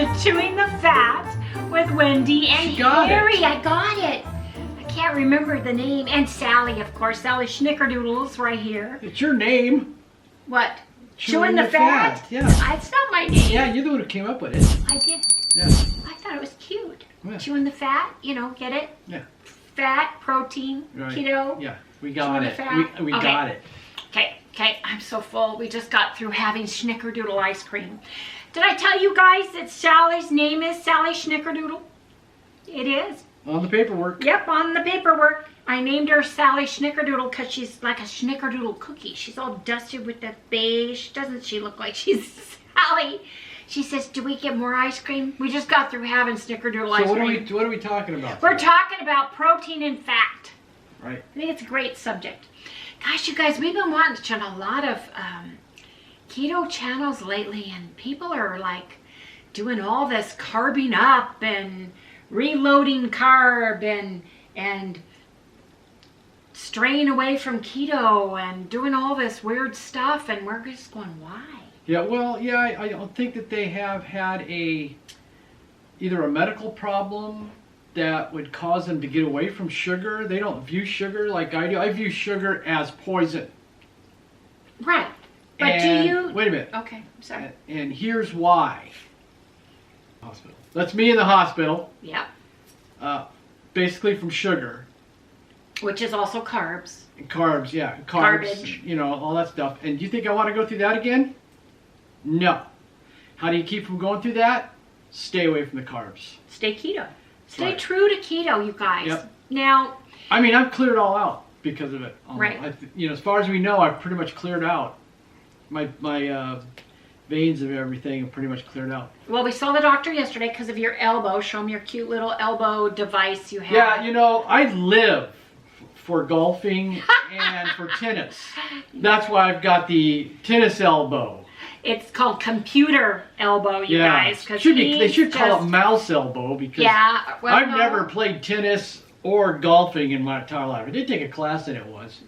to Chewing the Fat with Wendy and Harry. I got it. I can't remember the name. And Sally, of course. Sally Schnickerdoodles right here. It's your name. What? Chewing the Fat? Yeah. It's not my name. Yeah, you're the one who came up with it. I did. Yeah. I thought it was cute. Yeah. Chewing the fat, you know, get it? Yeah. Fat, protein, keto. Yeah, we got it. We okay. got it. Okay, I'm so full. We just got through having Schnickerdoodle ice cream. Did I tell you guys that Sally's name is Sally Schnickerdoodle? It is. On the paperwork. Yep, on the paperwork. I named her Sally Schnickerdoodle because she's like a Schnickerdoodle cookie. She's all dusted with the beige. Doesn't she look like she's Sally? She says, do we get more ice cream? We just got through having Snickerdoodle ice cream. So what are we talking about? We're talking about protein and fat. Right. I think it's a great subject. Gosh, you guys, we've been watching a lot of keto channels lately, and people are like doing all this carbing up and reloading carb and straying away from keto and doing all this weird stuff, and we're just going, why? Yeah, well, yeah, I don't think that they have had either a medical problem that would cause them to get away from sugar. They don't view sugar like I do. I view sugar as poison. Right. But and, do you... Wait a minute. Okay, sorry. And here's why. Hospital. That's me in the hospital. Yep. Basically from sugar. Which is also carbs. And carbs, yeah. Carbs, Garbage. you know, all that stuff. And do you think I want to go through that again? No. How do you keep from going through that? Stay away from the carbs. Stay keto. Stay true to keto, you guys. Yep. Now... I mean, I've cleared all out because of it. Right. You know, as far as we know, I've pretty much cleared out. My veins and everything are pretty much cleared out. Well, we saw the doctor yesterday because of your elbow. Show him your cute little elbow device you have. Yeah, you know, I live for golfing and for tennis. That's why I've got the tennis elbow. It's called computer elbow, you guys. They should call it mouse elbow because I've never played tennis or golfing in my entire life. I did take a class and it was.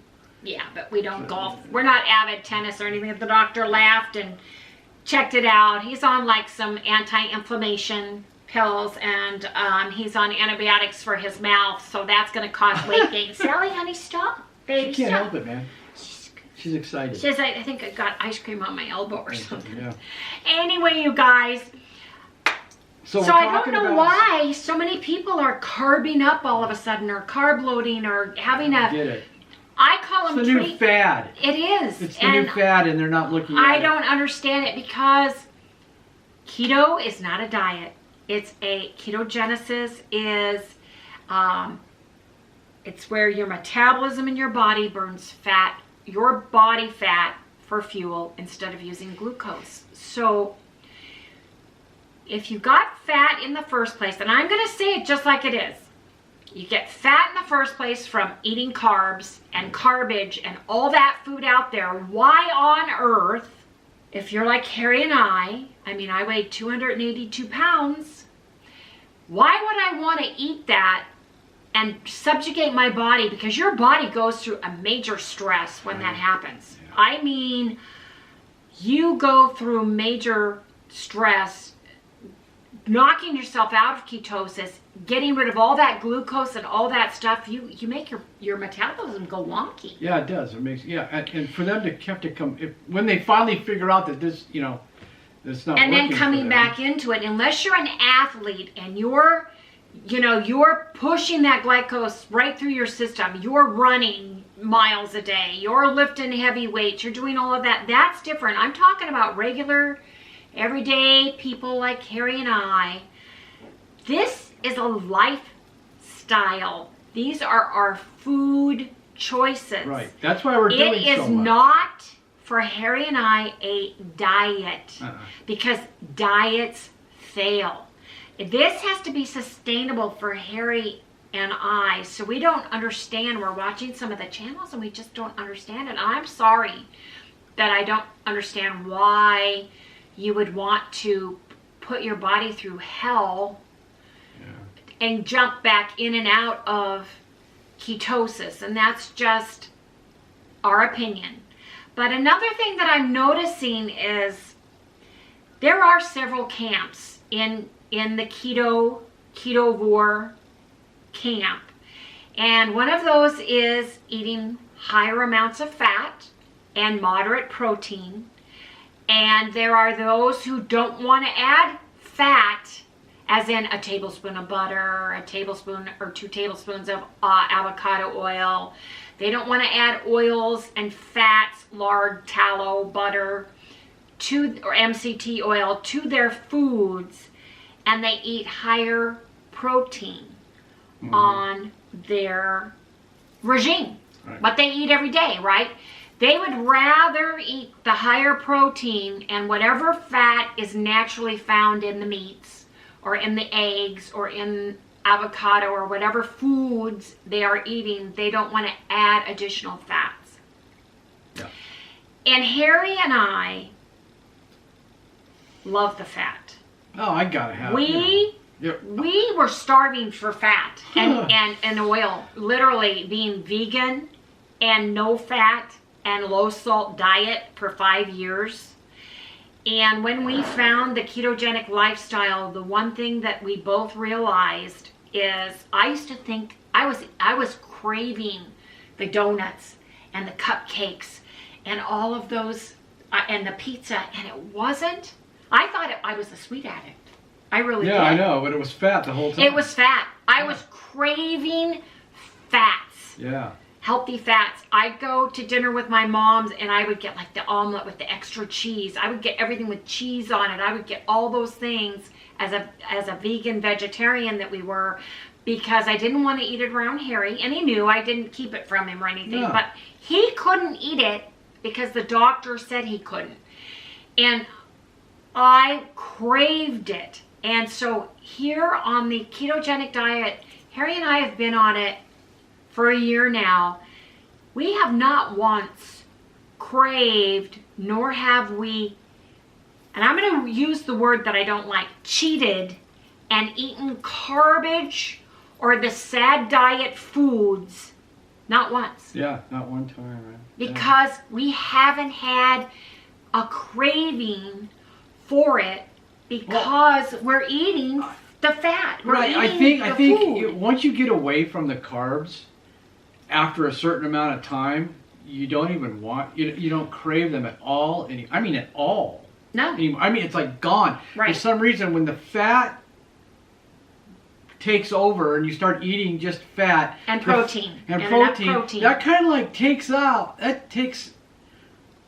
Yeah, but we don't golf. We're not avid tennis or anything. The doctor laughed and checked it out. He's on like some anti-inflammation pills, and he's on antibiotics for his mouth, so that's going to cause weight gain. Sally, honey, stop. Baby, she can't stop. help it, man. She's excited. She says, I think I got ice cream on my elbow or something. Yeah. Anyway, you guys. So I don't know why so many people are carbing up all of a sudden, or carb loading, or having a... Get it. I call them It's the new fad. It is. It's the new fad, and they're not looking at it. I don't understand it because keto is not a diet. It's a ketogenesis is it's where your metabolism in your body burns fat, your body fat, for fuel instead of using glucose. So if you got fat in the first place, and I'm going to say it just like it is, you get fat in the first place from eating carbs and garbage and all that food out there. Why on earth, if you're like Harry and I mean, I weighed 282 pounds. Why would I want to eat that and subjugate my body? Because your body goes through a major stress when that happens. Yeah. I mean, you go through major stress, knocking yourself out of ketosis, getting rid of all that glucose and all that stuff. You make your metabolism go wonky. Yeah, it does. It makes and for them to have to come when they finally figure out that this, you know, it's not. And then coming back into it, unless you're an athlete and you're pushing that glucose right through your system, you're running miles a day, you're lifting heavy weights, you're doing all of that. That's different. I'm talking about regular, everyday people like Harry and I. This is a lifestyle. These are our food choices. Right. That's why we're doing so much. It is not for Harry and I a diet because diets fail. This has to be sustainable for Harry and I. So we don't understand. We're watching some of the channels and we just don't understand it. I'm sorry that I don't understand why you would want to put your body through hell and jump back in and out of ketosis. And that's just our opinion. But another thing that I'm noticing is there are several camps in the Keto Ketovore camp. And one of those is eating higher amounts of fat and moderate protein. And there are those who don't want to add fat, as in a tablespoon of butter, a tablespoon or 2 tablespoons of avocado oil. They don't want to add oils and fats, lard, tallow, butter, or MCT oil to their foods, and they eat higher protein on their regime. Right. What they eat every day, right? They would rather eat the higher protein and whatever fat is naturally found in the meats or in the eggs or in avocado or whatever foods they are eating. They don't want to add additional fats. Yeah. And Harry and I love the fat. Oh, I gotta have We were starving for fat and oil, literally being vegan and no fat and low salt diet for 5 years. And when we found the ketogenic lifestyle, the one thing that we both realized is I used to think I was craving the donuts and the cupcakes and all of those and the pizza, and it wasn't. I thought I was a sweet addict. I really did. Yeah, I know, but it was fat the whole time. It was fat. I was craving fats. Yeah. Healthy fats. I'd go to dinner with my mom's and I would get like the omelet with the extra cheese. I would get everything with cheese on it. I would get all those things as a vegan vegetarian that we were, because I didn't want to eat it around Harry, and he knew I didn't keep it from him or anything, Yeah. but he couldn't eat it because the doctor said he couldn't. And I craved it. And so here on the ketogenic diet, Harry and I have been on it for a year now. We have not once craved, nor have we, and I'm going to use the word that I don't like, cheated and eaten garbage or the sad diet foods. Not once. Yeah, not one time, right? Because we haven't had a craving for it, because we're eating the fat. We're Right, eating I the think food. once you get away from the carbs, after a certain amount of time, you don't even want, you don't crave them at all. I mean, at all. No. I mean, it's like gone. Right. For some reason, when the fat takes over and you start eating just fat And protein. and enough protein, that kind of like takes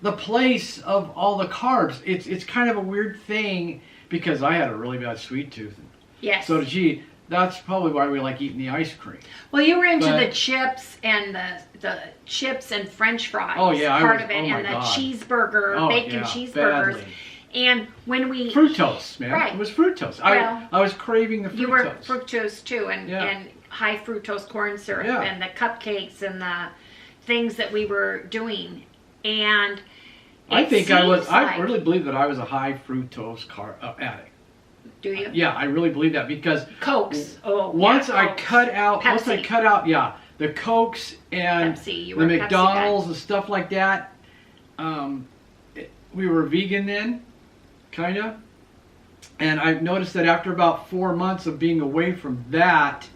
the place of all the carbs. It's kind of a weird thing, because I had a really bad sweet tooth. Yes. So did she. That's probably why we like eating the ice cream. Well, you were into the chips and the chips and French fries. Oh, yeah, part of it, and the God. cheeseburger, bacon cheeseburgers. Badly. And when we Fructose, man. Right. It was fructose. Well, I was craving the fructose. you were fructose too, and Yeah. and high fructose corn syrup, Yeah. and the cupcakes and the things that we were doing, and I like, really believe that I was a high fructose addict. Do you? Yeah, I really believe that, because Cokes. once I Cokes. cut out Pepsi. the Cokes and Pepsi, you the were a Pepsi McDonald's and stuff like that. We were vegan then, kind of. And I've noticed that after about 4 months of being away from that,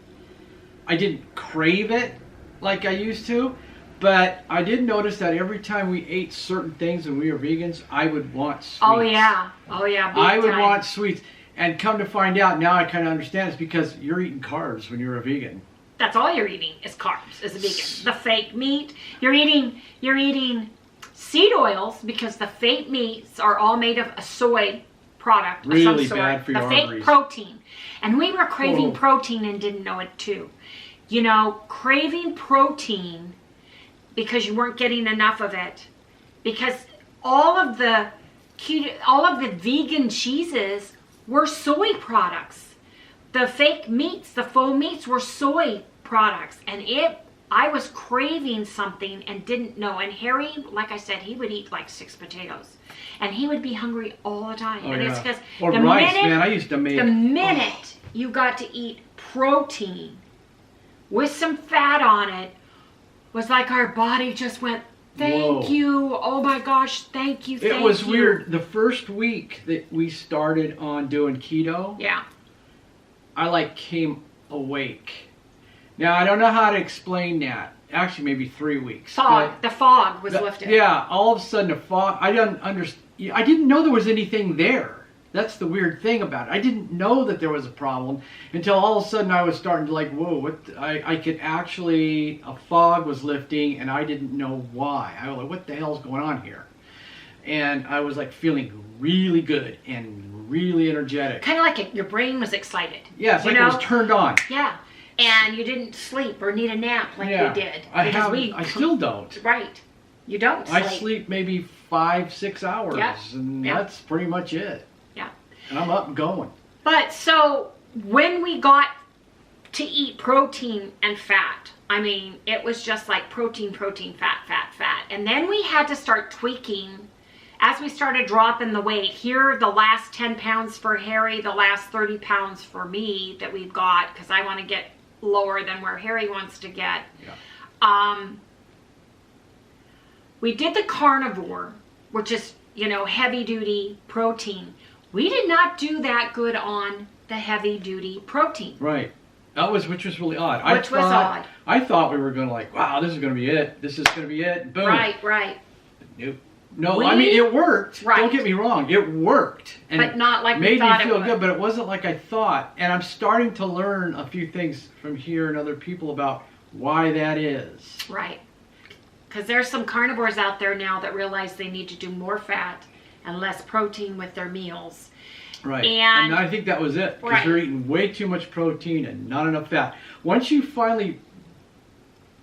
I didn't crave it like I used to. But I did notice that every time we ate certain things and we were vegans, I would want sweets. Oh yeah. Big I would time. want sweets. And come to find out, now I kind of understand, it's because you're eating carbs when you're a vegan. That's all you're eating is carbs as a vegan. The fake meat. You're eating seed oils, because the fake meats are all made of a soy product of some Really sort. bad for your the fake arteries. protein. And we were craving Oh. protein and didn't know it too. You know, craving protein because you weren't getting enough of it. Because all of the vegan cheeses were soy products. The fake meats, the faux meats were soy products. And I was craving something and didn't know. And Harry, like I said, he would eat like 6 potatoes. And he would be hungry all the time. Oh, and yeah. it's because Or rice, man. I used to make... the minute you got to eat protein with some fat on it, was like our body just went, Thank you. Oh my gosh, thank you. It was weird. The first week that we started on doing keto, yeah, I like came awake. Now I don't know how to explain that. Actually, maybe 3 weeks. the fog was lifted. Yeah, all of a sudden the fog. I didn't know there was anything there. That's the weird thing about it. I didn't know that there was a problem until all of a sudden I was starting to like, whoa, what? I could actually, a fog was lifting and I didn't know why. I was like, what the hell's going on here? And I was like feeling really good and really energetic. Kind of like your brain was excited. Yeah, it's like it was turned on. Yeah, and you didn't sleep or need a nap like we did. I still don't. Right, you don't sleep. I sleep maybe 5-6 hours, and that's pretty much it. And I'm up and going. But so when we got to eat protein and fat, I mean, it was just like protein, fat. And then we had to start tweaking as we started dropping the weight. Here, the last 10 pounds for Harry, the last 30 pounds for me that we've got, because I want to get lower than where Harry wants to get. Yeah. We did the carnivore, which is, heavy duty protein. We did not do that good on the heavy duty protein. Right. Which was really odd. Was odd. I thought we were going to wow, this is going to be it. This is going to be it. Boom. Right. Nope. No, I mean, it worked. Right. Don't get me wrong. It worked. And but not like we thought it would. Made me feel good, but it wasn't like I thought. And I'm starting to learn a few things from here and other people about why that is. Right. Because there's some carnivores out there now that realize they need to do more fat and less protein with their meals. Right. And I think that was it. Because they're eating way too much protein and not enough fat. Once you finally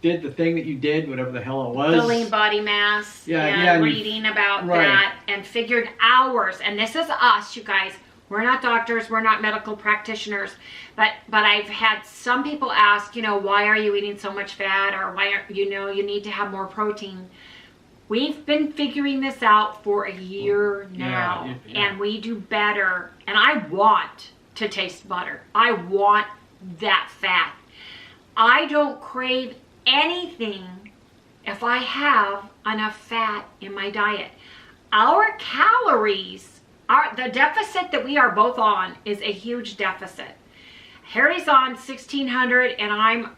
did the thing that you did, whatever the hell it was. The lean body mass. And reading about that and figured hours. And this is us, you guys. We're not doctors. We're not medical practitioners. But I've had some people ask, why are you eating so much fat? Or why aren't, you need to have more protein. We've been figuring this out for a year now, and we do better. And I want to taste butter. I want that fat. I don't crave anything if I have enough fat in my diet. Our calories, the deficit that we are both on is a huge deficit. Harry's on 1,600 and I'm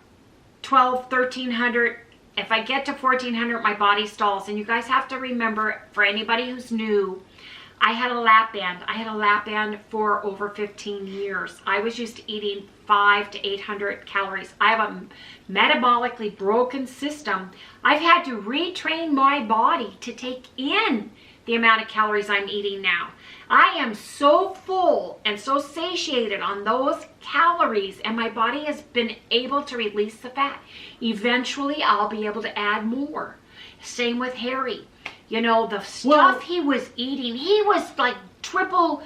1,300. If I get to 1,400, my body stalls. And you guys have to remember, for anybody who's new, I had a lap band. I had a lap band for over 15 years. I was used to eating 500 to 800 calories. I have a metabolically broken system. I've had to retrain my body to take in the amount of calories I'm eating now. I am so full and so satiated on those calories, and my body has been able to release the fat. Eventually, I'll be able to add more. Same with Harry. The stuff he was eating, he was like triple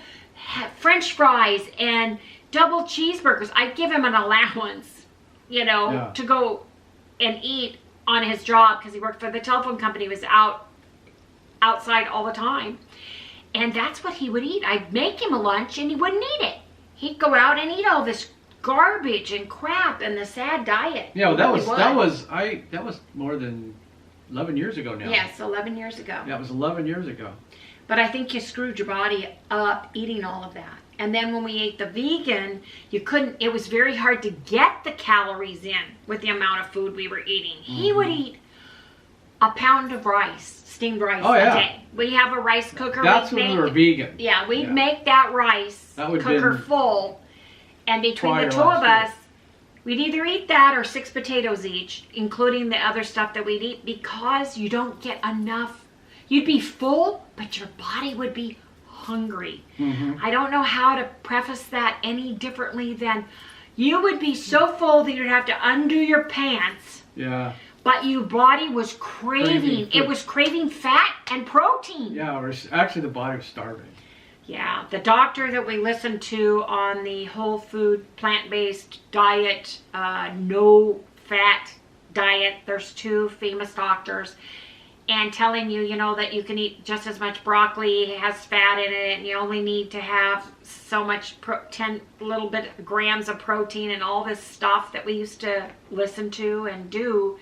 French fries and double cheeseburgers. I'd give him an allowance, to go and eat on his job because he worked for the telephone company. He was outside all the time. And that's what he would eat. I'd make him a lunch and he wouldn't eat it. He'd go out and eat all this garbage and crap and the sad diet. Yeah, that was more than 11 years ago now. Yes, 11 years ago. That was 11 years ago. But I think you screwed your body up eating all of that. And then when we ate the vegan, it was very hard to get the calories in with the amount of food we were eating. Mm-hmm. He would eat a pound of rice, steamed rice a day. We have a rice cooker. That's when we were vegan. Yeah, we'd make that rice cooker full. And between the two of us, we'd either eat that or 6 potatoes each, including the other stuff that we'd eat, because you don't get enough. You'd be full, but your body would be hungry. Mm-hmm. I don't know how to preface that any differently than you would be so full that you'd have to undo your pants. Yeah. But your body was craving. It was craving fat and protein. Yeah, actually the body was starving. Yeah, the doctor that we listened to on the whole food, plant-based diet, no fat diet, there's 2 famous doctors, and telling you, that you can eat just as much broccoli, it has fat in it, and you only need to have so much, 10 little bit grams of protein and all this stuff that we used to listen to and do.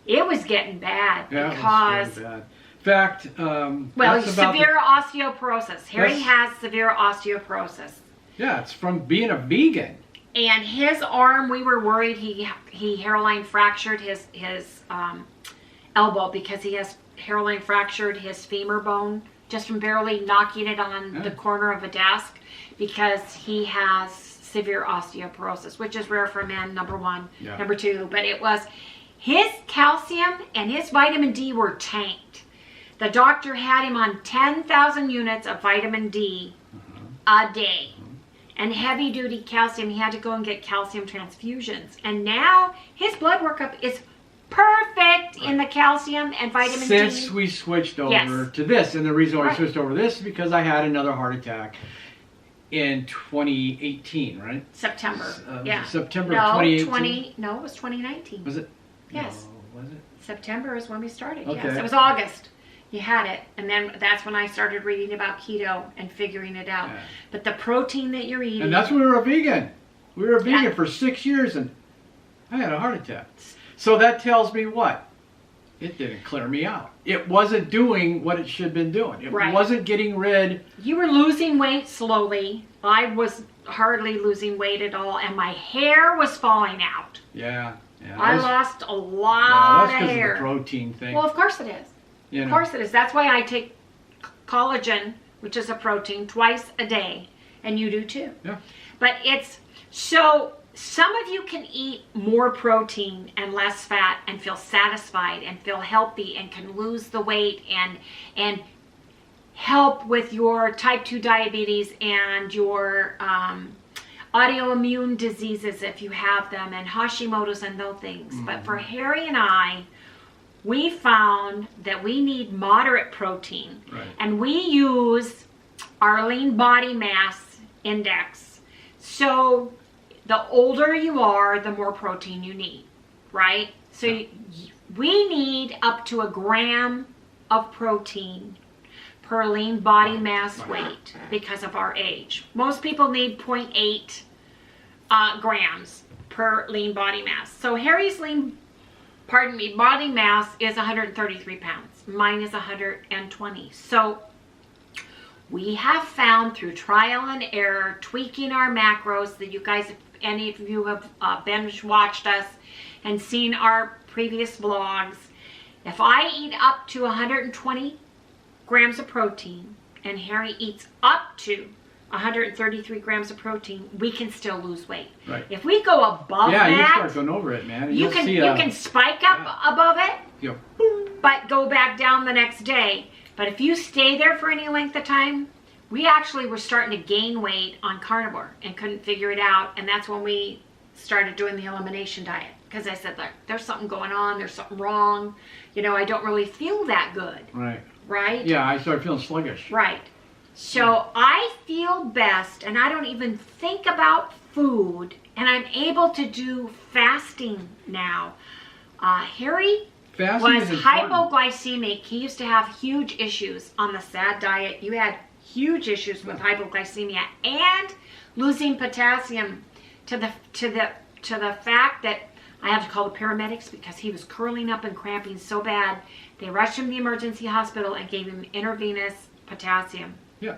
It was getting bad Yeah, because, it was very bad. In fact, well, that's about severe osteoporosis. Harry That's- has severe osteoporosis. yeah, it's from being a vegan. And his arm, we were worried he hairline fractured his elbow because he has hairline fractured his femur bone just from barely knocking it on the corner of a desk because he has severe osteoporosis, which is rare for men, number one. Yeah. Number two, but it was his calcium and his vitamin D were tanked. The doctor had him on 10,000 units of vitamin D a day. And heavy duty calcium. He had to go and get calcium transfusions. And now his blood workup is perfect in the calcium and vitamin D. Since we switched over to this, and the reason why I switched over to this is because I had another heart attack in 2018, right? September. Yeah. September of 2018. No, it was 2019. Was it? Yes. No, was it? September is when we started. Okay. Yes. It was August. You had it. And then that's when I started reading about keto and figuring it out. Yeah. But the protein that you're eating. And that's when we were a vegan. We were a vegan for 6 years and I had a heart attack. So that tells me what? It didn't clear me out. It wasn't doing what it should have been doing. It wasn't getting rid. You were losing weight slowly. I was hardly losing weight at all. And my hair was falling out. Yeah. I lost a lot of hair. That's because of the protein thing. Well, of course it is. You know. Of course it is. That's why I take collagen, which is a protein, twice a day. And you do too. Yeah. But it's, so some of you can eat more protein and less fat and feel satisfied and feel healthy and can lose the weight and help with your type 2 diabetes and your autoimmune diseases if you have them, and Hashimoto's and those things. But for Harry and I, we found that we need moderate protein. Right. And we use our lean body mass index. So the older you are, the more protein you need, right? So we need up to 1 gram of protein per lean body mass weight because of our age. Most people need 0.8 grams per lean body mass. So Harry's body mass is 133 pounds. Mine is 120. So we have found through trial and error, tweaking our macros, that you guys, if any of you have binge watched us and seen our previous vlogs, if I eat up to 120 grams of protein and Harry eats up to 133 grams of protein, we can still lose weight. Right. If we go above that, you start going over it, man. You can spike up above it, but go back down the next day. But if you stay there for any length of time, we actually were starting to gain weight on carnivore and couldn't figure it out. And that's when we started doing the elimination diet. Because I said, look, there's something going on. There's something wrong. You know, I don't really feel that good. Right. Right? Yeah, I started feeling sluggish. Right. So I feel best, and I don't even think about food, and I'm able to do fasting now. Harry Fasting was is important. hypoglycemic. He used to have huge issues on the SAD diet. You had huge issues with hypoglycemia and losing potassium to the fact that I had to call the paramedics because he was curling up and cramping so bad. They rushed him to the emergency hospital and gave him intravenous potassium. Yeah.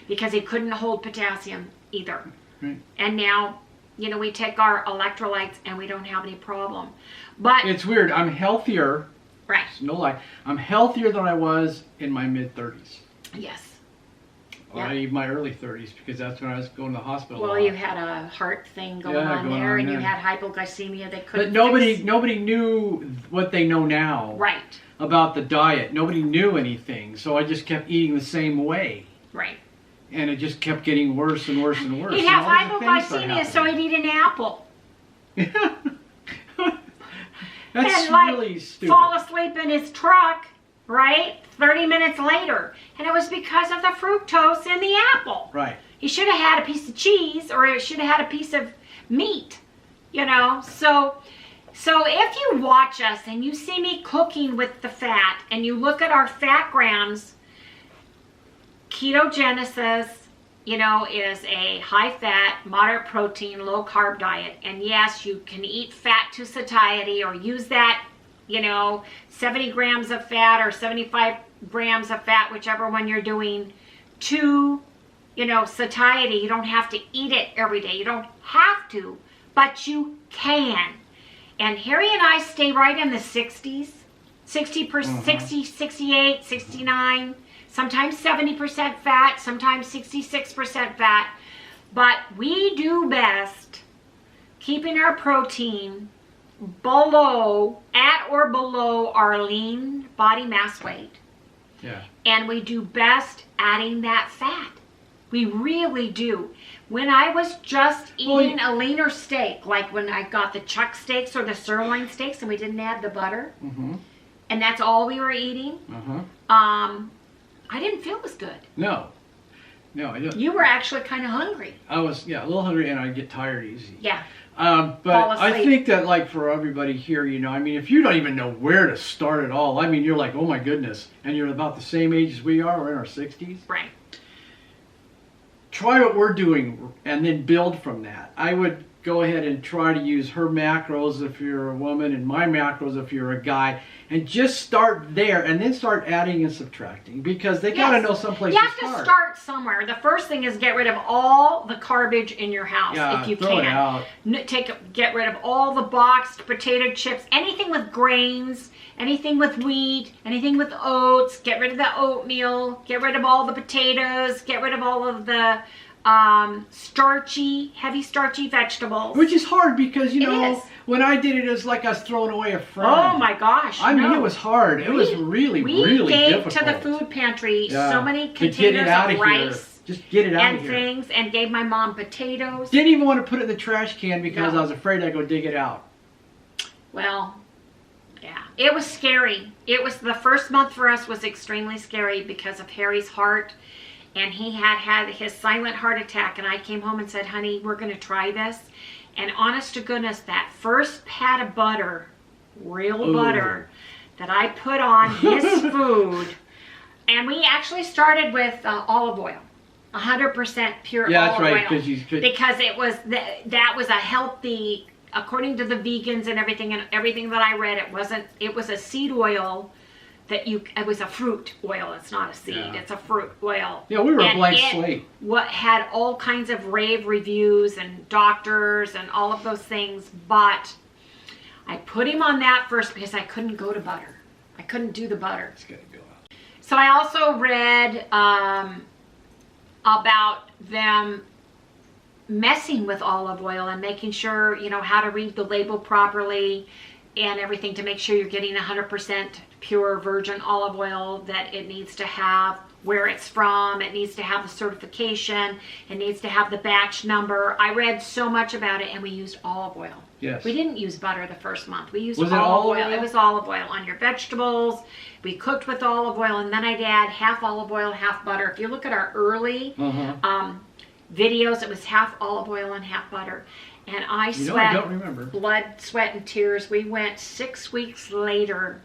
Because he couldn't hold potassium either. Right. And now, you know, we take our electrolytes and we don't have any problem. But It's weird. I'm healthier. right. No lie. I'm healthier than I was in my mid-30s. Yes. Or even my early 30s, because that's when I was going to the hospital. Well, you had a heart thing going on there, and you had hypoglycemia. They couldn't. But nobody knew what they know now. Right. About the diet. Nobody knew anything, so I just kept eating the same way. Right. And it just kept getting worse and worse and worse. He'd have hypoglycemia, so he'd eat an apple. That's and really stupid. Fall asleep in his truck, right? 30 minutes later. And it was because of the fructose in the apple. Right. He should have had a piece of cheese, or he should have had a piece of meat, you know? So if you watch us and you see me cooking with the fat and you look at our fat grams, ketogenesis, you know, is a high fat, moderate protein, low carb diet. And yes, you can eat fat to satiety or use that you know, 70 grams of fat or 75 grams of fat, whichever one you're doing, to, you know, satiety. You don't have to eat it every day. You don't have to, but you can. And Harry and I stay right in the 60s, 60, 68, 69, sometimes 70% fat, sometimes 66% fat. But we do best keeping our protein below, at or below our lean body mass weight. Yeah. And we do best adding that fat. We really do. When I was just eating a leaner steak, like when I got the chuck steaks or the sirloin steaks and we didn't add the butter, and that's all we were eating, I didn't feel as good. No. No, I didn't. You were actually kind of hungry. I was, a little hungry, and I get tired easy. Yeah. But I think that, like, for everybody here, you know, I mean, if you don't even know where to start at all, I mean, you're like, oh my goodness, and you're about the same age as we are, we're in our 60s. Right. Try what we're doing and then build from that. I would go ahead and try to use her macros if you're a woman and my macros if you're a guy, and just start there and then start adding and subtracting, because they got to know someplace to start. You have to start somewhere. The first thing is get rid of all the garbage in your house if you throw can. It out. Get rid of all the boxed potato chips, anything with grains, anything with wheat, anything with oats. Get rid of the oatmeal. Get rid of all the potatoes. Get rid of all of the heavy starchy vegetables. Which is hard because, you know, when I did it was like I was throwing away a friend. Oh my gosh. I mean, it was hard. It was really difficult. We gave to the food pantry so many containers of rice. Just get it out of here. And things, and gave my mom potatoes. Didn't even want to put it in the trash can because I was afraid I'd go dig it out. Well, yeah. It was scary. It was, the first month for us was extremely scary because of Harry's heart. And he had his silent heart attack, and I came home and said, honey, we're going to try this. And honest to goodness, that first pat of butter, real butter, that I put on his food, and we actually started with olive oil, 100% pure olive oil. Because it was, that was a healthy, according to the vegans and everything that I read, it was a seed oil. It was a fruit oil. It's not a seed. It's a fruit oil. Yeah, we were a blank slate. What had all kinds of rave reviews and doctors and all of those things, but I put him on that first because I couldn't go to butter. I couldn't do the butter. It's got to go out. So I also read about them messing with olive oil and making sure, you know, how to read the label properly and everything to make sure you're getting 100% pure virgin olive oil that it needs to have, where it's from, it needs to have the certification, it needs to have the batch number. I read so much about it, and we used olive oil. Yes. We didn't use butter the first month. We used olive oil. It was olive oil on your vegetables. We cooked with olive oil, and then I'd add half olive oil, half butter. If you look at our early videos, it was half olive oil and half butter. And I don't remember. Blood, sweat, and tears. We went 6 weeks later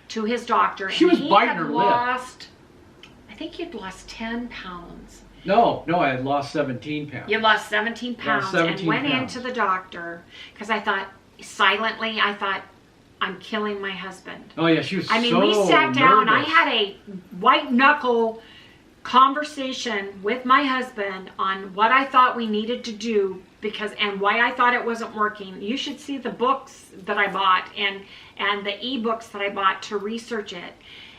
to his doctor. She was biting her lip. I think you'd lost 10 pounds. No, I had lost 17 pounds. You lost 17 pounds and went into the doctor because I thought, silently, I'm killing my husband. Oh yeah, she was so nervous. We sat down. I had a white knuckle conversation with my husband on what I thought we needed to do and why I thought it wasn't working. You should see the books that I bought and the ebooks that I bought to research it.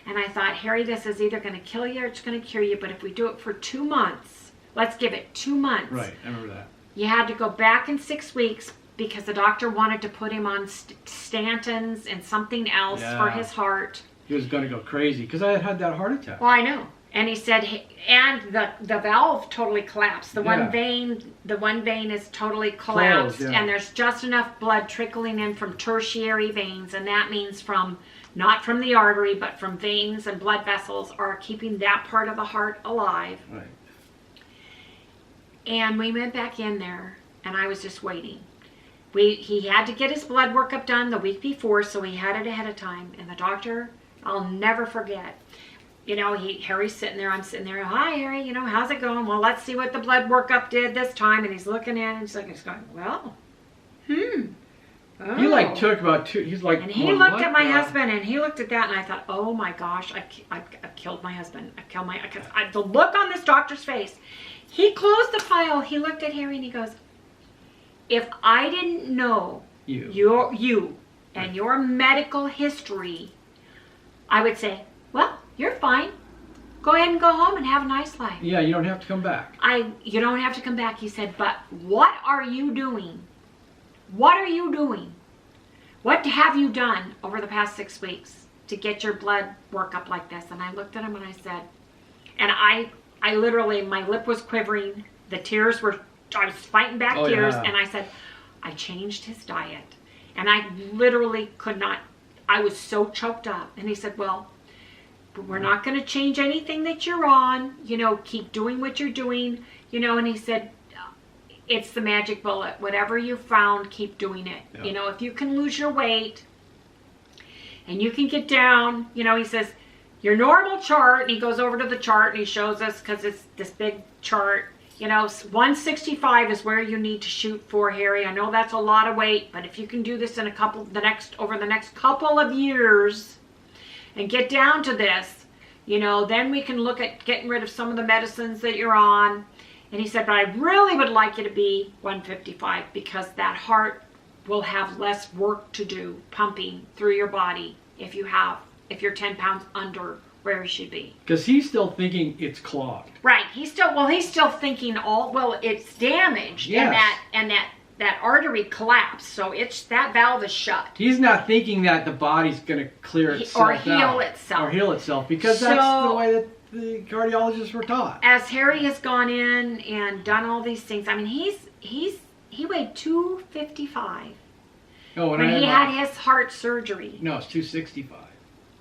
And I thought, Harry, this is either going to kill you or it's going to cure you. But if we do it for 2 months, let's give it 2 months. Right, I remember that. You had to go back in 6 weeks because the doctor wanted to put him on statins and something else for his heart. He was going to go crazy because I had that heart attack. Well, I know. And he said, and the valve totally collapsed. The one vein is totally collapsed, and there's just enough blood trickling in from tertiary veins, and that means not from the artery, but from veins and blood vessels are keeping that part of the heart alive. Right. And we went back in there, and I was just waiting. He had to get his blood workup done the week before, so he had it ahead of time. And the doctor, I'll never forget. You know, Harry's sitting there, I'm sitting there, hi Harry, you know, how's it going? Well, let's see what the blood workup did this time. And he's looking at it and he's going, well, oh. He like took about 2. He's like. And he looked at my husband, and he looked at that, and I thought, oh my gosh, I killed my husband. The look on this doctor's face. He closed the file. He looked at Harry, and he goes, if I didn't know you and your medical history, I would say, well, you're fine. Go ahead and go home and have a nice life. Yeah, you don't have to come back. You don't have to come back, he said, but what are you doing? What are you doing? What have you done over the past 6 weeks to get your blood work up like this? And I looked at him and I said, and I literally, my lip was quivering. The tears were, I was fighting back tears. Yeah. And I said, I changed his diet. And I literally could not, I was so choked up. And he said, well, but we're not going to change anything that you're on. You know, keep doing what you're doing. You know, and he said, it's the magic bullet. Whatever you found, keep doing it. Yeah. You know, if you can lose your weight and you can get down, you know, he says, your normal chart, and he goes over to the chart and he shows us, because it's this big chart, you know, 165 is where you need to shoot for, Harry. I know that's a lot of weight, but if you can do this in over the next couple of years and get down to this, you know, then we can look at getting rid of some of the medicines that you're on. And he said, but I really would like you to be 155, because that heart will have less work to do pumping through your body if you're 10 pounds under where it should be. Because he's still thinking it's clogged. Right. He's still thinking it's damaged. Yes. and that artery collapsed, so that valve is shut. He's not thinking that the body's going to clear itself or heal itself, because that's the way that the cardiologists were taught. As Harry has gone in and done all these things, I mean, he weighed 255 when he had his heart surgery. No, it's 265.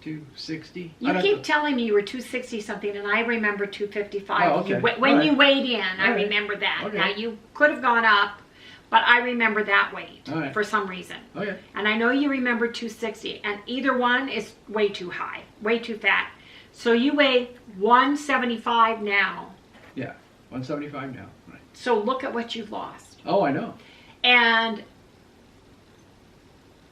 260. You keep telling me you were 260 something, and I remember 255. Oh, okay. When you weighed in, I remember that. Okay. Now, you could have gone up, but I remember that weight for some reason. Okay. And I know you remember 260, and either one is way too high, way too fat. So you weigh 175 now. Yeah, 175 now. Right. So look at what you've lost. Oh, I know. And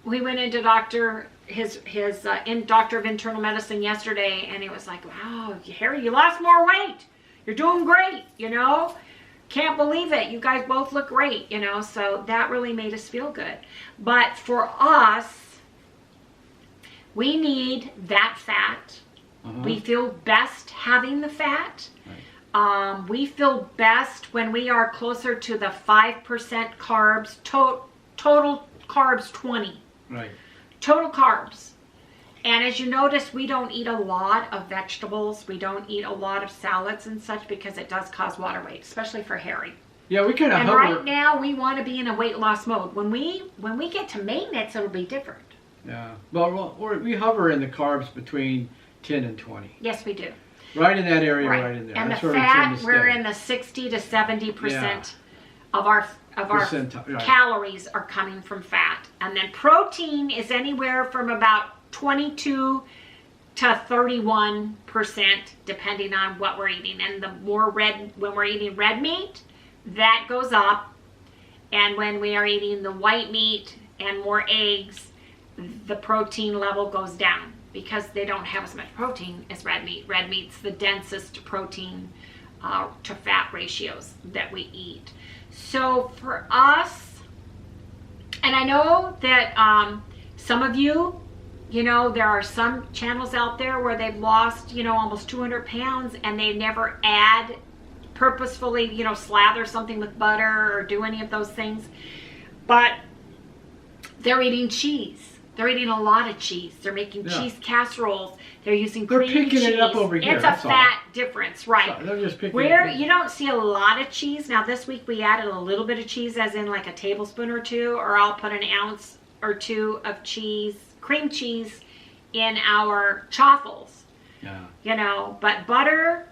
we went into doctor of internal medicine yesterday, and it was like, wow, Harry, you lost more weight. You're doing great, you know. Can't believe it. You guys both look great, you know. So that really made us feel good. But for us, we need that fat. We feel best having the fat. Right. We feel best when we are closer to the 5% carbs, total carbs 20. Right. Total carbs. And as you notice, we don't eat a lot of vegetables. We don't eat a lot of salads and such, because it does cause water weight, especially for Harry. Yeah, we kind of hover. And right now, we want to be in a weight loss mode. When we get to maintenance, it'll be different. Yeah. Well, we hover in the carbs between 10 and 20. Yes, we do. Right in that area, right in there. And that's the where fat, we're in the 60 to 70% of our calories are coming from fat. And then protein is anywhere from about 22 to 31%, depending on what we're eating. And the more when we're eating red meat, that goes up. And when we are eating the white meat and more eggs, the protein level goes down, because they don't have as much protein as red meat. Red meat's the densest protein to fat ratios that we eat. So for us, and I know that some of you, you know, there are some channels out there where they've lost, you know, almost 200 pounds, and they never purposefully, you know, slather something with butter or do any of those things. But they're eating cheese. They're eating a lot of cheese. They're making cheese casseroles. They're using cream cheese. They're picking it up over here. It's a fat difference, right? So they're just picking where you don't see a lot of cheese. Now this week we added a little bit of cheese, as in like a tablespoon or two, or I'll put an ounce or two of cheese, cream cheese, in our chaffles. Yeah. You know, but butter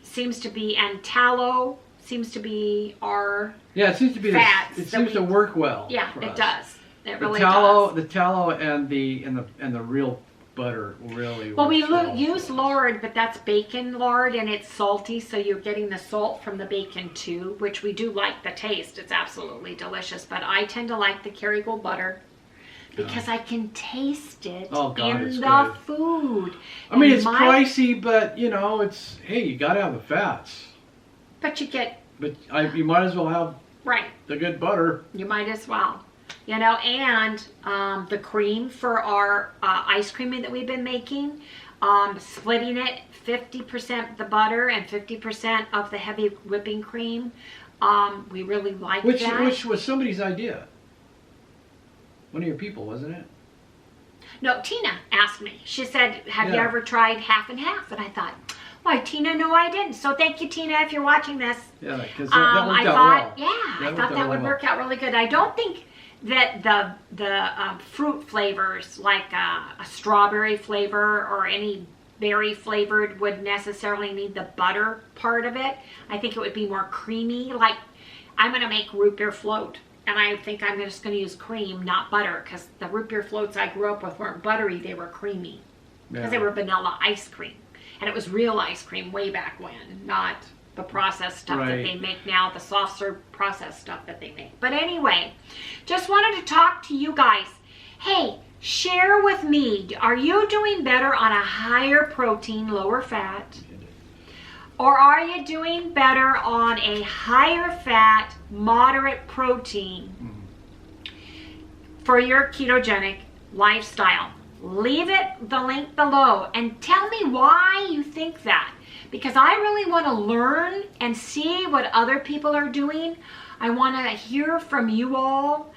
seems to be, and tallow seems to be our it seems to be fats. It seems to work well. Yeah, for it us. does. It really does. does. The tallow and the real butter really Well, we works well use for us. lard, but that's bacon lard, and it's salty, so you're getting the salt from the bacon too, which we do like the taste. It's absolutely delicious, but I tend to like the Kerrygold butter because I can taste it in the food. I mean, it's pricey, but you know, it's, hey, you gotta have the fats. But you get... But you might as well have the good butter. You might as well. You know, and the cream for our ice cream that we've been making, splitting it 50% the butter and 50% of the heavy whipping cream. We really like that. Which was somebody's idea. One of your people, wasn't it? No, Tina asked me. She said, have you ever tried half and half? And I thought, why, Tina, no, I didn't. So thank you, Tina, if you're watching this. Yeah, because that worked out well. Yeah, I thought that would work out really good. I don't think that the fruit flavors, like a strawberry flavor or any berry flavored, would necessarily need the butter part of it. I think it would be more creamy. Like, I'm going to make root beer float, and I think I'm just going to use cream, not butter, because the root beer floats I grew up with weren't buttery, they were creamy. Because they were vanilla ice cream. And it was real ice cream way back when, not the processed stuff that they make now, the soft serve processed stuff that they make. But anyway, just wanted to talk to you guys. Hey, share with me, are you doing better on a higher protein, lower fat? Or are you doing better on a higher fat, moderate protein for your ketogenic lifestyle? Leave the link below and tell me why you think that, because I really want to learn and see what other people are doing. I want to hear from you all.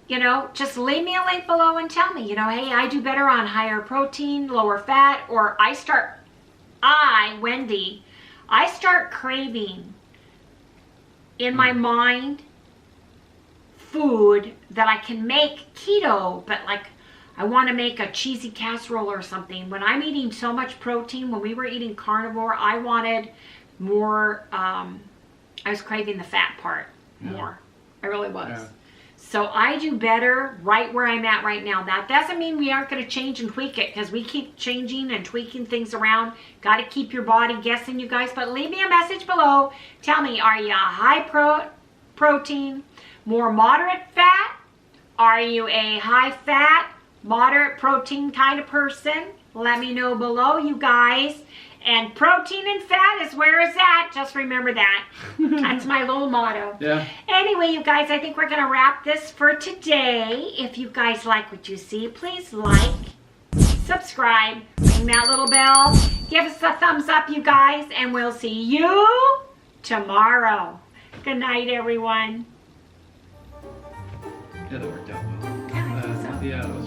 You know, just leave me a link below and tell me, you know, hey, I do better on higher protein, lower fat, or Wendy, I start craving in my mind food that I can make keto, but like I want to make a cheesy casserole or something. When I'm eating so much protein, when we were eating carnivore, I wanted more, I was craving the fat part more. I really was. Yeah. So I do better right where I'm at right now. That doesn't mean we aren't going to change and tweak it, because we keep changing and tweaking things around. Got to keep your body guessing, you guys. But leave me a message below. Tell me, are you a high protein, more moderate fat? Are you a high fat, moderate protein kind of person? Let me know below, you guys. And protein and fat is where it's at. Just remember that. That's my little motto. Yeah. Anyway, you guys, I think we're going to wrap this for today. If you guys like what you see, please like, subscribe, ring that little bell. Give us a thumbs up, you guys, and we'll see you tomorrow. Good night, everyone. Yeah, that worked out well. Yeah, I think so. Yeah.